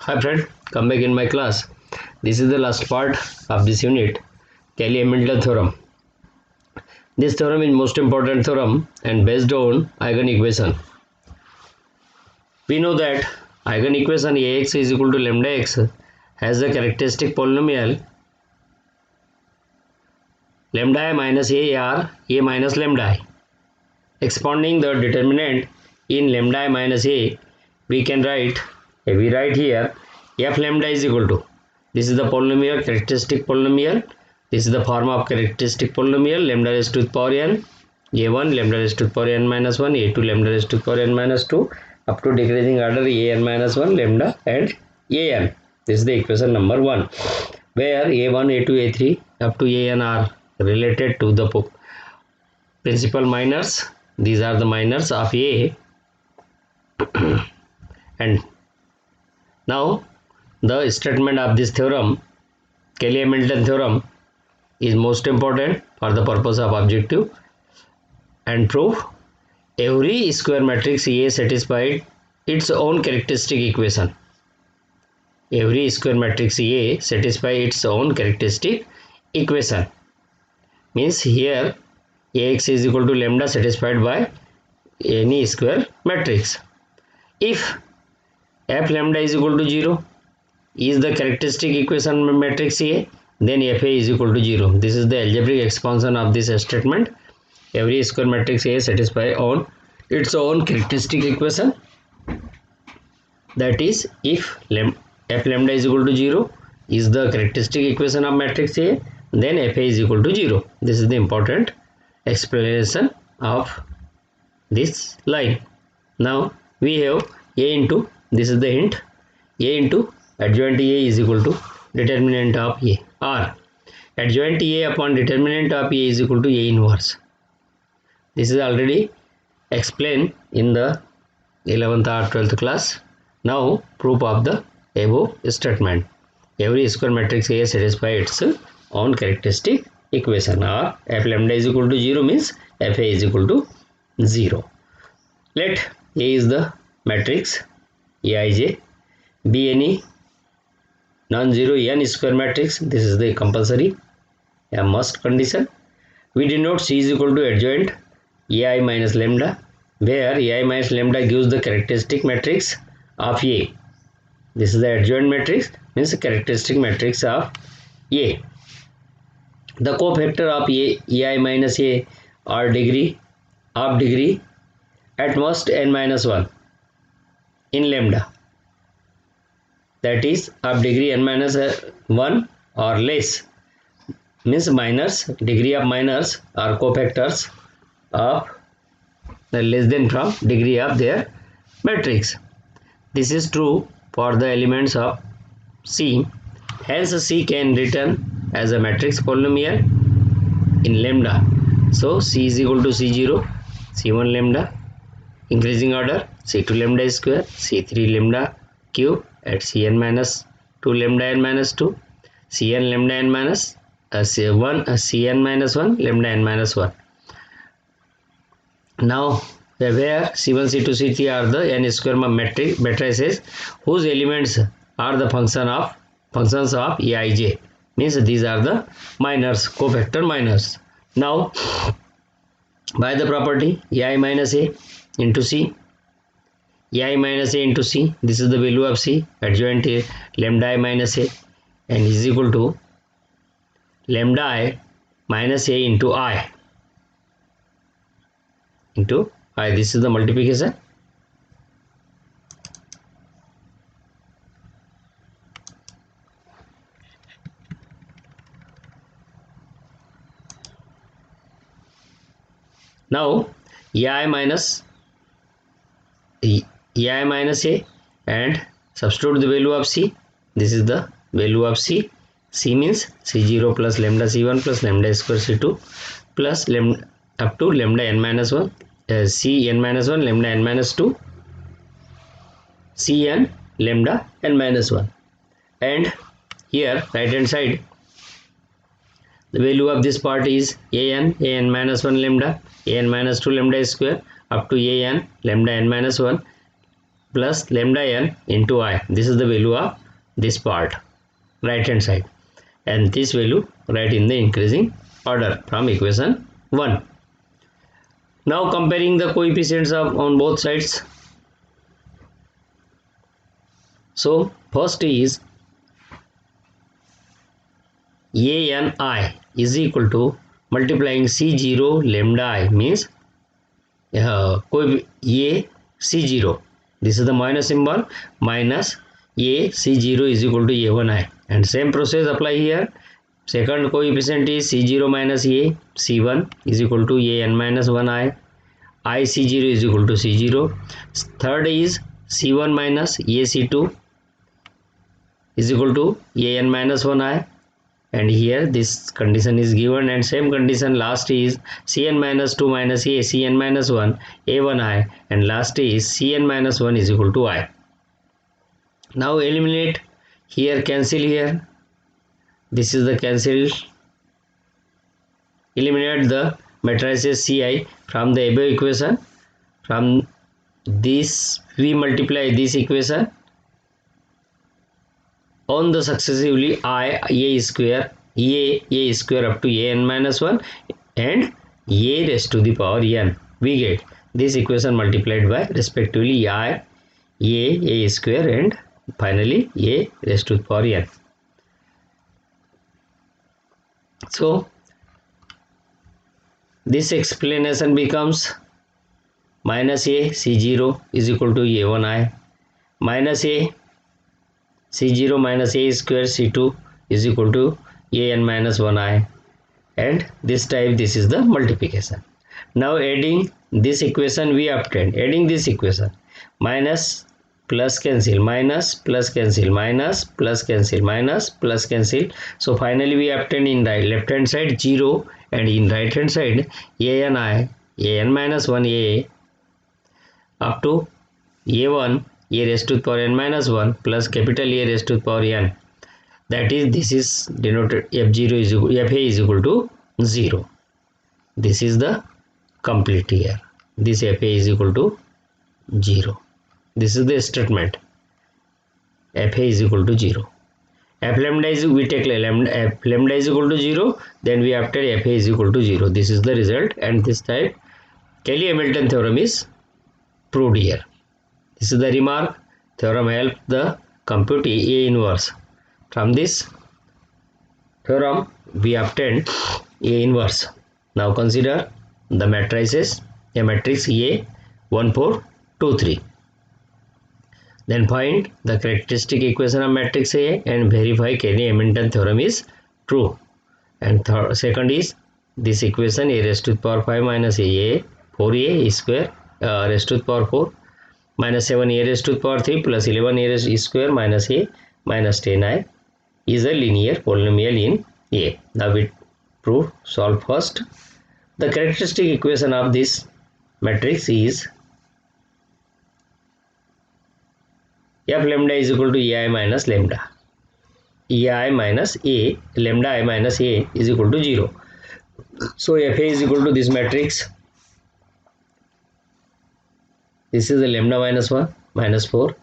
Hi friend, come back in my class. This is the last part of this unit, Cayley-Hamilton theorem. This theorem is most important theorem and based on eigenequation. We know that eigenequation Ax is equal to lambda x has the characteristic polynomial lambda I minus a or a minus lambda I. Expanding the determinant in lambda I minus a, we write here f lambda is equal to, this is the polynomial, characteristic polynomial, this is the form of characteristic polynomial, lambda raised to the power n, a1 lambda raised to the power n minus 1, a2 lambda raised to the power n minus 2, up to decreasing order an minus 1 lambda and an. This is the equation number 1, where a1, a2, a3 up to an are related to the principal minors. These are the minors of a. And now the statement of this theorem, Cayley-Hamilton theorem, is most important for the purpose of objective and proof. Every square matrix A satisfied its own characteristic equation. Every square matrix A satisfies its own characteristic equation. Means here Ax is equal to lambda satisfied by any square matrix. If f lambda is equal to 0 is the characteristic equation matrix A, then fa is equal to 0. This is the algebraic expansion of this statement. Every square matrix A satisfies on its own characteristic equation. That is, if f lambda is equal to 0 is the characteristic equation of matrix A, then fa is equal to 0. This is the important explanation of this line. Now we have A into, this is the hint, A into adjoint A is equal to determinant of A, or adjoint A upon determinant of A is equal to A inverse. This is already explained in the 11th or 12th class. Now proof of the above statement. Every square matrix A satisfies its own characteristic equation, or f lambda is equal to 0 means fa is equal to 0. Let A is the matrix Aij, be any non-zero n square matrix. This is the compulsory, a must condition. We denote C is equal to adjoint Ai minus lambda, where Ai minus lambda gives the characteristic matrix of A. This is the adjoint matrix, means the characteristic matrix of A. The cofactor of Ai minus A are degree at most n minus 1 in lambda, that is of degree n minus 1 or less, means minors, degree of minors are cofactors of the less than from degree of their matrix. This is true for the elements of C. Hence C can written as a matrix polynomial in lambda. So C is equal to C0, C1 lambda, increasing order C2 lambda square, C3 lambda cube at Cn minus 2 lambda n minus 2, Cn lambda n minus Cn minus 1 lambda n minus 1. Now where C1, C2, C3 are the n square matrices whose elements are the functions of Aij, means these are the minors, cofactor minors. Now by the property Ai minus A into C, Ai minus A into C, this is the value of C, adjoint A lambda I minus A, and is equal to lambda I minus A into I. This is the multiplication. Now Ai minus A and substitute the value of C. This is the value of C. C means C0 plus lambda C1 plus lambda square C2 plus lambda up to lambda n minus 1, Cn minus 1 lambda n minus 2, Cn lambda n minus 1. And here right hand side the value of this part is an minus 1 lambda, an minus 2 lambda square up to an lambda n minus 1 plus lambda n into I. This is the value of this part, right hand side, and this value write in the increasing order from equation 1. Now comparing the coefficients of on both sides. So first is ANI is equal to multiplying C0 lambda I means A C0. This is the minus symbol, minus A C0 is equal to A1I, and same process apply here. Second coefficient is C0 minus A C1 is equal to AN minus 1I. I C0 is equal to C0. Third is C1 minus A C2 is equal to AN minus 1I, and here this condition is given, and same condition last is Cn minus 2 minus A Cn minus 1 A1I, and last is Cn minus 1 is equal to I. Now eliminate here, cancel here, this is the cancel. Eliminate the matrices Ci from the above equation. From this we multiply this equation on the successively I A square A square up to an minus 1 and A raised to the power n. We get this equation multiplied by respectively I A square and finally A raised to the power n. So this explanation becomes minus A C0 is equal to A1I, minus A C0 minus A square C2 is equal to AN minus 1I, and this type this is the multiplication. Now adding this equation we obtained, adding this equation, minus plus cancel, minus plus cancel, minus plus cancel, minus plus cancel. So finally we obtain in right left hand side 0 and in right hand side ANI AN minus 1A up to A1 A raised to the power n minus 1 plus capital A raised to the power n. That is, this is denoted F0 is equal, Fa is equal to 0. This is the complete here. This Fa is equal to 0. This is the statement. Fa is equal to 0. F lambda is, we take lambda, F lambda is equal to 0, then we obtain Fa is equal to 0. This is the result, and this type Cayley-Hamilton theorem is proved here. This is the remark. Theorem helps the compute A inverse. From this theorem we obtained A inverse. Now consider the matrices, a matrix A 1 4 2 3. Then find the characteristic equation of matrix A and verify Cayley-Hamilton theorem is true. And second is this equation A raised to the power 5 minus A 4A square raised to the power 4 minus 7 A raised to the power 3 plus 11 A raised to square minus A minus 10I is a linear polynomial in A. Now we prove, solve first. The characteristic equation of this matrix is F lambda is equal to Ei minus lambda. Ei minus A, lambda I minus A is equal to 0. So Fa is equal to this matrix. This is the lambda minus 1, minus 4,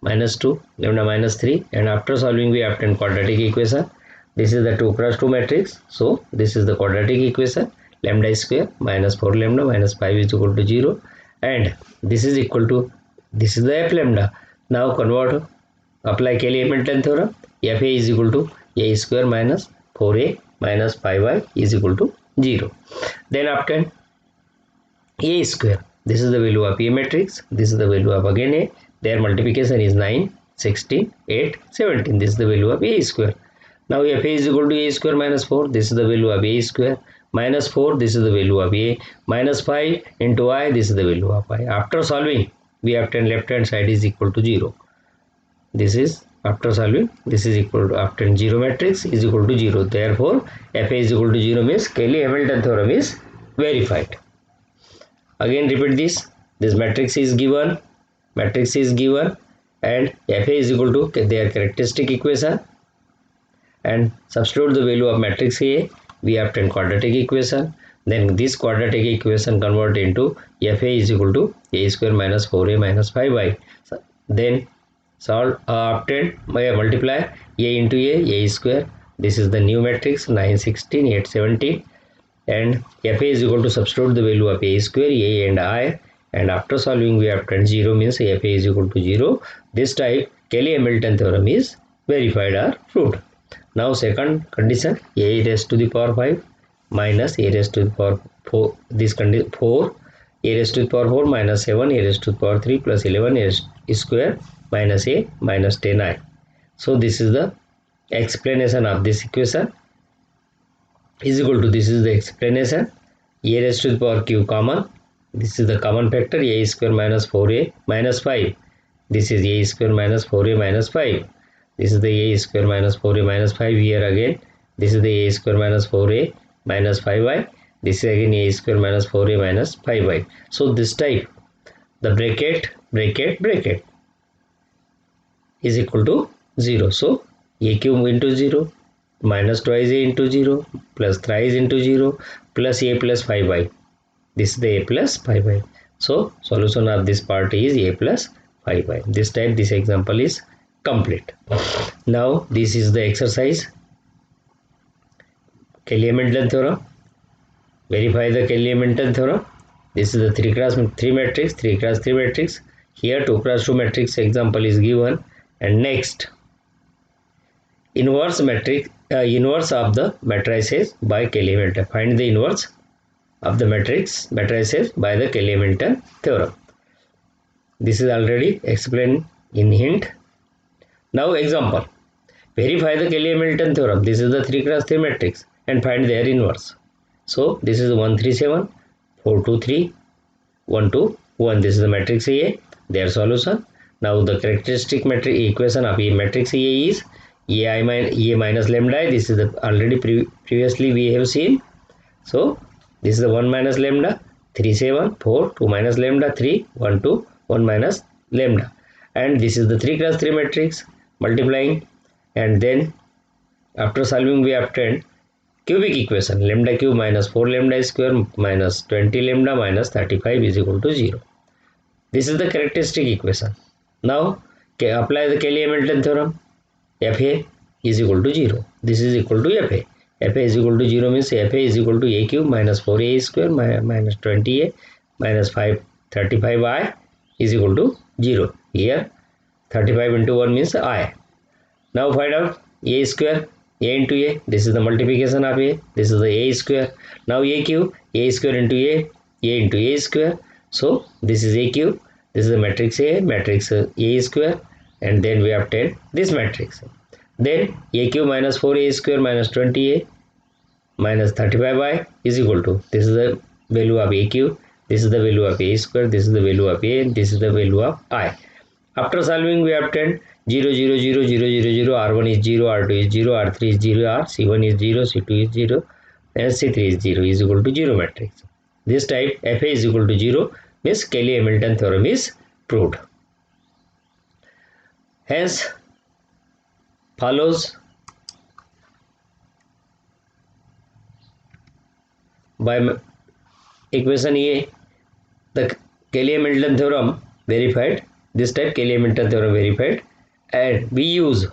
minus 2, lambda minus 3, and after solving we obtain quadratic equation. This is the 2 cross 2 matrix. So this is the quadratic equation, lambda square minus 4 lambda minus 5 is equal to 0, and this is equal to, this is the F lambda. Now convert, apply Cayley-Hamilton theorem. Fa is equal to A square minus 4A minus 5y is equal to 0. Then obtain A square. This is the value of A matrix. This is the value of again A. Their multiplication is 9, 16, 8, 17. This is the value of A square. Now Fa is equal to A square minus 4. This is the value of A square. Minus 4. This is the value of A. Minus 5 into I. This is the value of I. After solving, we obtain left hand side is equal to 0. This is after solving. This is equal to, obtain 0 matrix is equal to 0. Therefore, Fa is equal to 0 means Cayley-Hamilton theorem is verified. Again repeat this. This matrix is given. Matrix is given, and Fa is equal to their characteristic equation, and substitute the value of matrix A. We obtain quadratic equation. Then this quadratic equation convert into Fa is equal to A square minus 4A minus 5y. then solve obtain by multiply a into a square. This is the new matrix 9, 16, 8, 17, and fa is equal to substitute the value of a square, a and I, and after solving we obtain 0 means fa is equal to 0. This type Cayley-Hamilton theorem is verified or proved. Now second condition, a raised to the power 5 minus a raised to the power 4, this condition 4, a raised to the power 4 minus 7 a raised to the power 3 plus 11 a square minus a minus 10i. So this is the explanation of this equation is equal to, this is the explanation, a raised to the power q common, this is the common factor, a square minus 4a minus 5, this is a square minus 4a minus 5, this is the a square minus 4a minus 5, here again this is the a square minus 4a minus 5y, this is again a square minus 4a minus 5y. So this type, the bracket is equal to 0. So a cube into 0 minus twice a into 0 plus thrice into 0 plus a plus 5y. This is the a plus 5y. So solution of this part is a plus 5y. This type, this example is complete. Now this is the exercise. Cayley-Hamilton theorem. Verify the Cayley-Hamilton theorem. This is the 3 cross 3 matrix, 3 cross 3 matrix. Here 2 cross 2 matrix example is given. And next, inverse matrix, inverse of the matrices by Cayley-Hamilton. Find the inverse of the matrices by the Cayley-Hamilton theorem. This is already explained in hint. Now example, verify the Cayley-Hamilton theorem. This is the 3 cross 3 matrix and find their inverse. So this is 1, 3, 7, 4, 2, 3, 1, 2, 1. This is the matrix A, their solution. Now the characteristic matrix equation of A matrix A is A minus lambda. This is the already previously we have seen. So this is the 1 minus lambda, 3, 7, 4, 2 minus lambda, 3, 1, 2, 1 minus lambda. And this is the 3 cross 3 matrix multiplying, and then after solving we obtain cubic equation, lambda cube minus 4 lambda square minus 20 lambda minus 35 is equal to 0. This is the characteristic equation. Now apply the Cayley-Hamilton theorem. Fa is equal to 0. This is equal to Fa. Fa is equal to 0 means Fa is equal to a cube minus 4a square minus 20a minus 35i is equal to 0. Here 35 into 1 means I. Now find out a square, a into a. This is the multiplication of a. This is the a square. Now a cube, a square into a into a square. So this is a cube. This is the matrix A square, and then we obtain this matrix. Then a cube minus 4a square minus 20a minus 35y is equal to, this is the value of a cube, this is the value of a square, this is the value of a, and this is the value of I. After solving we obtain 0, 0, 0, 0, 0, 0, R1 is 0, R2 is 0, R3 is 0, C1 is 0, C2 is 0, and C3 is 0 is equal to 0 matrix. This type Fa is equal to 0 means Cayley-Hamilton theorem is proved. Hence follows by equation A, the Cayley-Hamilton theorem verified. This type Cayley-Hamilton theorem verified, and we use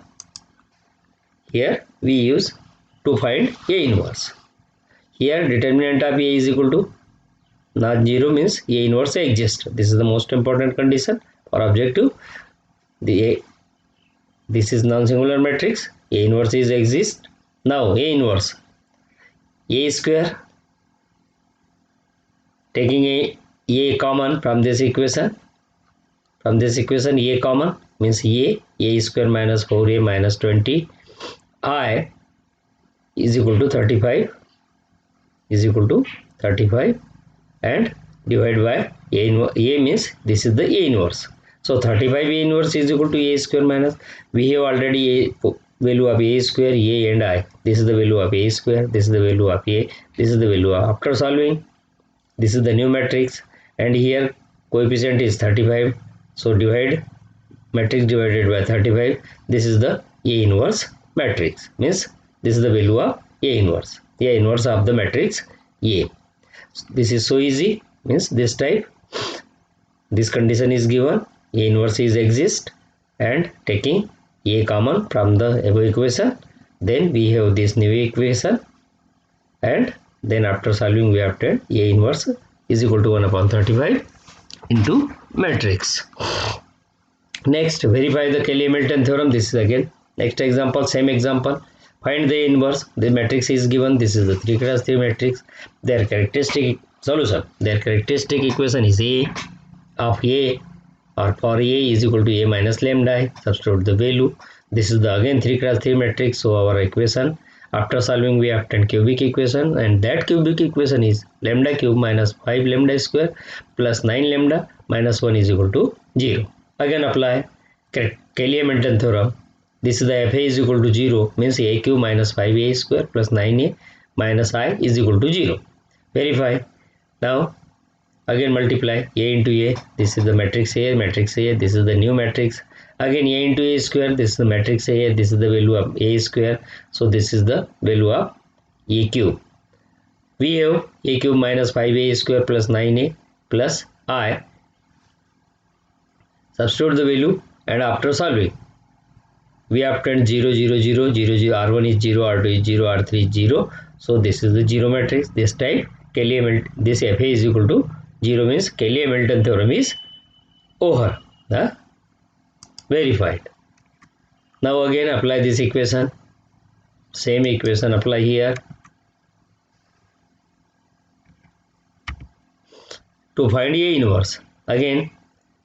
to find A inverse. Here determinant of A is equal to not 0 means A inverse exists. This is the most important condition for objective. This is non-singular matrix. A inverse is exist. Now A inverse, A square, taking a common from this equation. From this equation a common means a square minus 4a minus 20 I is equal to 35 and divided by a means this is the A inverse. So 35 A inverse is equal to a square minus, we have already a value of a square, a and I. This is the value of a square, this is the value of a, this is the value of, after solving this is the new matrix, and here coefficient is 35. So divide matrix divided by 35. This is the A inverse matrix, means this is the value of A inverse of the matrix A. This is so easy, means this type, this condition is given, A inverse is exist, and taking A common from the above equation, then we have this new equation, and then after solving we obtain A inverse is equal to 1 upon 35 into matrix. Next, verify the Cayley-Hamilton theorem. This is again next example, same example. Find the inverse. The matrix is given. This is the 3x3 matrix. Their characteristic solution. Their characteristic equation is A of A, or for A is equal to A minus lambda. Substitute the value. This is the again 3x3 matrix. So our equation after solving we obtain cubic equation, and that cubic equation is lambda cube minus 5 lambda square plus 9 lambda minus 1 is equal to 0. Again apply Cayley-Hamilton theorem. This is the Fa is equal to 0, means A cube minus 5A square plus 9A minus I is equal to 0. Verify. Now again multiply A into A. This is the matrix A, this is the new matrix. Again A into A square, this is the matrix A, this is the value of A square. So this is the value of A cube. We have A cube minus 5A square plus 9A plus I. Substitute the value, and after solving we obtain 0 0 0 0 0. R1 is 0, R2 is 0, R3 is 0. So this is the 0 matrix. This type Cayley-Hamilton, this Fa is equal to 0, means Cayley-Hamilton theorem is over. Verified. Now again apply this equation. Same equation apply here. To find A inverse, again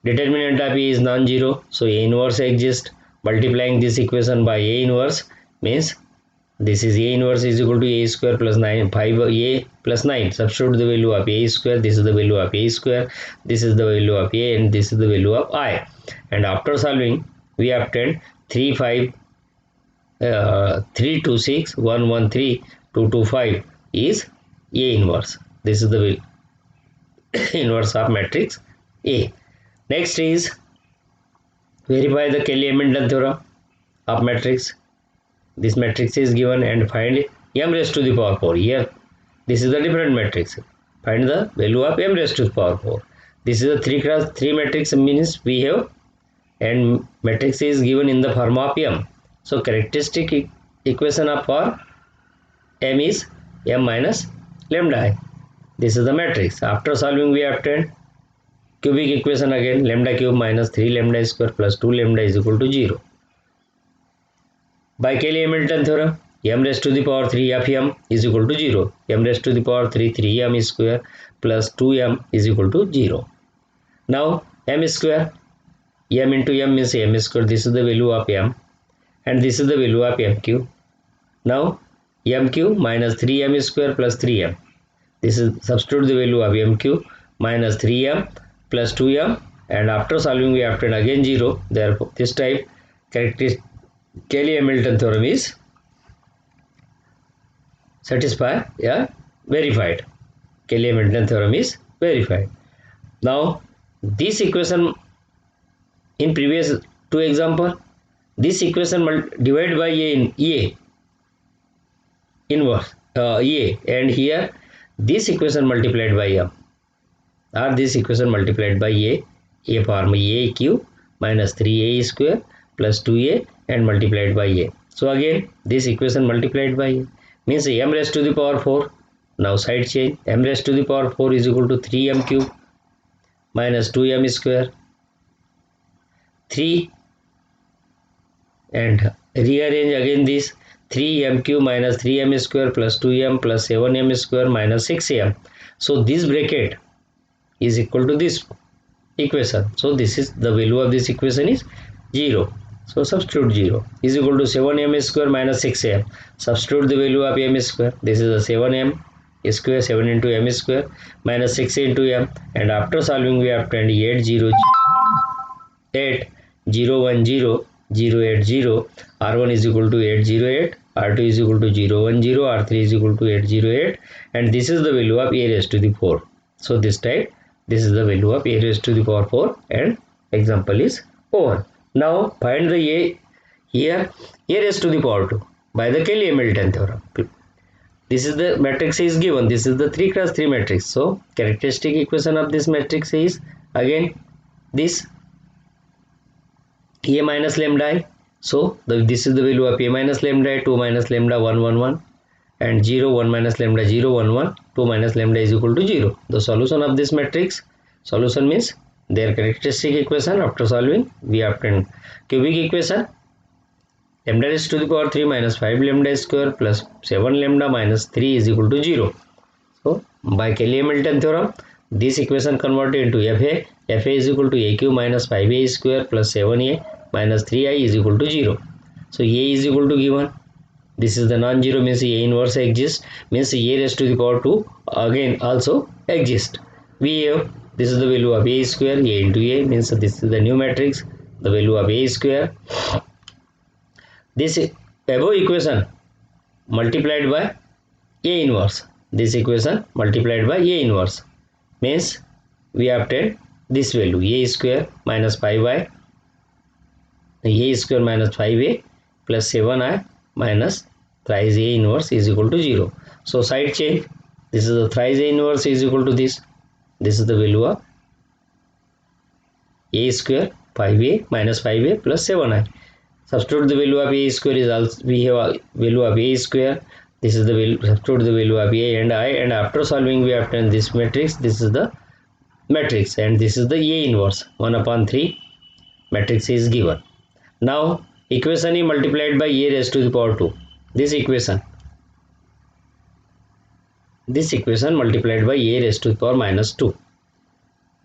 determinant of A is non-zero, so A inverse exists. Multiplying this equation by A inverse means this is A inverse is equal to A square plus 9, 5A plus 9. Substitute the value of A square. This is the value of A square. This is the value of A, and this is the value of I. And after solving we obtain 3 5 3 2 6 1 1 3 2 2 5 is A inverse. This is the inverse of matrix A. Next is verify the Cayley-Hamilton theorem of matrix. This matrix is given, and find m raised to the power 4. Here this is the different matrix. Find the value of m raised to the power 4. This is a 3x3 matrix, means we have, and matrix is given in the form of m. So characteristic equation of for m is m minus lambda I. This is the matrix. After solving we obtain cubic equation again, lambda cube minus 3 lambda square plus 2 lambda is equal to 0. By Cayley-Hamilton theorem, m raised to the power 3 of m is equal to 0. M raised to the power 3 3m square plus 2m is equal to 0. Now m square, m into m means m square. This is the value of m, and this is the value of m cube. Now m cube minus 3m square plus 3m. This is substitute the value of m cube minus 3m plus 2m, and after solving we obtain again 0. Therefore this type characteristic Cayley-Hamilton theorem is satisfied, verified. Cayley-Hamilton theorem is verified. Now this equation, in previous two example, this equation divided by A in A inverse A, and here this equation multiplied by m, or this equation multiplied by A form A cube minus 3A square plus 2A and multiplied by A. So again this equation multiplied by A means m raised to the power 4. Now side change, m raised to the power 4 is equal to 3m cube minus 2m square 3, and rearrange again this 3m cube minus 3m square plus 2m plus 7m square minus 6m. So this bracket is equal to this equation. So this is the value of this equation is 0. So substitute 0 is equal to 7m square minus 6m. Substitute the value of m square. This is a 7m square, 7 into m square minus 6 into m, and after solving we obtained 8 0 8 0 1 0 0 8 0. R1 is equal to 8 0 8, R2 is equal to 0 1 0, R3 is equal to 8 0 8, and this is the value of A raised to the 4. So this type, this is the value of A raised to the power 4, and example is over. Now find the A here, A raised to the power 2 by the Cayley-Hamilton theorem. This is the matrix is given. This is the 3x3 matrix. So characteristic equation of this matrix is again this A minus lambda I. So this is the value of A minus lambda I, 2 minus lambda 1 1 1, and 0 1 minus lambda 0 1 1, 2 minus lambda is equal to 0. The solution of this matrix, solution means their characteristic equation. After solving, we obtain cubic equation. Lambda raised to the power 3 minus 5 lambda square plus 7 lambda minus 3 is equal to 0. So by Cayley-Hamilton theorem, this equation converted into FA. FA is equal to AQ minus 5A square plus 7A minus 3I is equal to 0. So A is equal to given. This is the non-zero, means A inverse exists, means A raised to the power 2 again also exists. We have, this is the value of A square, A into A, means this is the new matrix, the value of A square. This above equation multiplied by A inverse. This equation multiplied by A inverse means we obtain this value, A square minus 5y, A square minus 5A plus 7I minus thrice A inverse is equal to 0. So side change, this is the thrice A inverse is equal to this. This is the value of A square 5A minus 5A plus 7I. Substitute the value of A square is also, we have a value of A square. This is the value, substitute the value of A and I, and after solving we obtain this matrix. This is the matrix and this is the A inverse. 1 upon 3 matrix is given. Now equation is multiplied by A raised to the power 2. This equation multiplied by A raised to the power minus 2.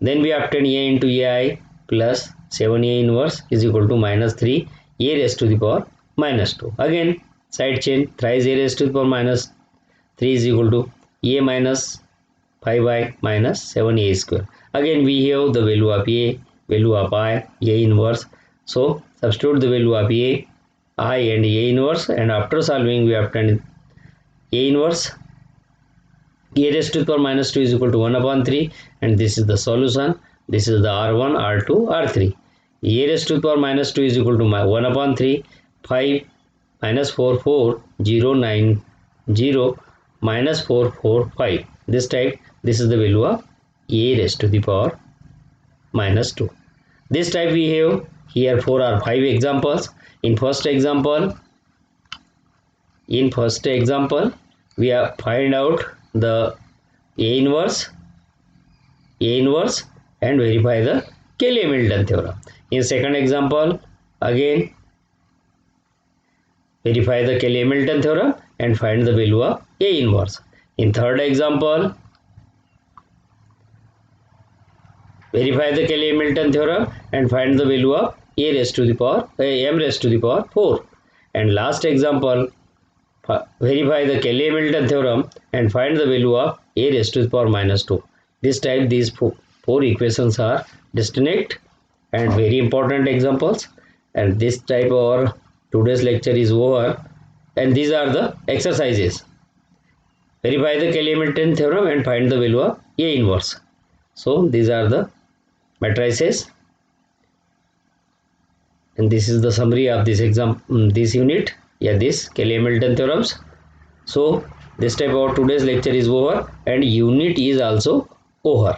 Then we obtain A into AI plus 7A inverse is equal to minus 3 A raised to the power minus 2. Again side chain, thrice A raised to the power minus 3 is equal to A minus 5y minus 7A square. Again we have the value of A, value of I, A inverse. So substitute the value of A, I and A inverse, and after solving we obtain A inverse. A raised to the power minus 2 is equal to 1 upon 3, and this is the solution. This is the R1, R2, R3. A raised to the power minus 2 is equal to 1 upon 3, 5 minus 4, 4, 0, 9, 0, minus 4, 4, 5. This type, this is the value of A raised to the power minus 2. This type we have here 4 or 5 examples. In first example, we have find out the A inverse and verify the Cayley-Hamilton theorem. In second example, again verify the Cayley-Hamilton theorem and find the value of A inverse. In third example, verify the Cayley-Hamilton theorem and find the value of A raised to the power m raised to the power 4. And last example, verify the Cayley-Hamilton theorem and find the value of A raised to the power minus 2. This type, these four equations are distinct and very important examples. And this type our today's lecture is over. And these are the exercises. Verify the Cayley-Hamilton theorem and find the value of A inverse. So these are the matrices. And this is the summary of this exam, this unit. Yeah, this Cayley-Hamilton theorems. So this type of today's lecture is over and unit is also over.